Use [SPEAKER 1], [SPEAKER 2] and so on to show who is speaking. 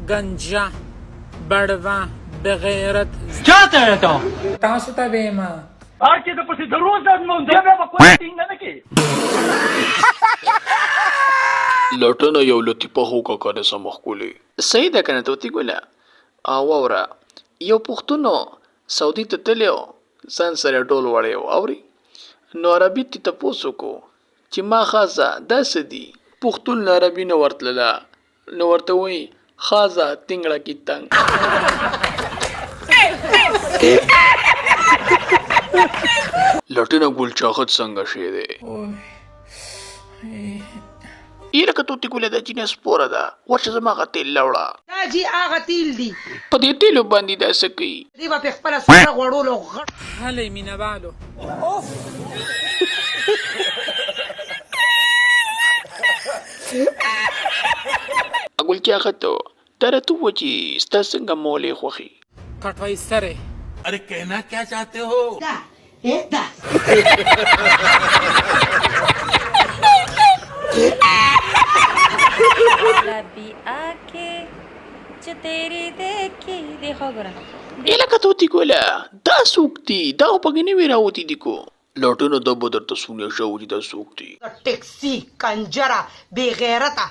[SPEAKER 1] گنجا بڑوا بغیرت
[SPEAKER 2] چاته ته
[SPEAKER 1] تاسو ته ویما
[SPEAKER 2] هرڅه د پسې دروز د نو دی به کوی ټینګ نه کی
[SPEAKER 3] لټنه یو لطیفه هوکا کنه سمخکولې صحیح ده کنه توتی ګوله او اورا یو پښتونو سعودي ته تلو ځان سره ټول وړیو اوري نو عربي ته تاسو کو چې ما خاصه داسې دي پښتون عربي نو ورتللا نو ورته وای خاصه تنگړه کی تنگ لټنه ګل چاخت څنګه شه ده یره که توتی ګوله د جنس پوره ده ورشه زما غتل لوړه
[SPEAKER 4] دا جی هغه تیل دی
[SPEAKER 3] په دې تیلو باندې دا سکی
[SPEAKER 4] دی په خپل سره غړولو
[SPEAKER 1] هلې مینه والو
[SPEAKER 3] اګل چاخت تر تو وچی ست څنګه مولې خوخي
[SPEAKER 1] کټوي سره
[SPEAKER 2] अरे कहना क्या चाहते हो
[SPEAKER 4] دا دا
[SPEAKER 5] रबी आके जो तेरी देखी देखो गोरा
[SPEAKER 3] اله که توتی ګوله دا سوکتی دا په کې نه وراوتی دي کو لټونو د بدر ته سونه شو دي دا سوکتی
[SPEAKER 4] ټیکسی کنجرا بے غیرتا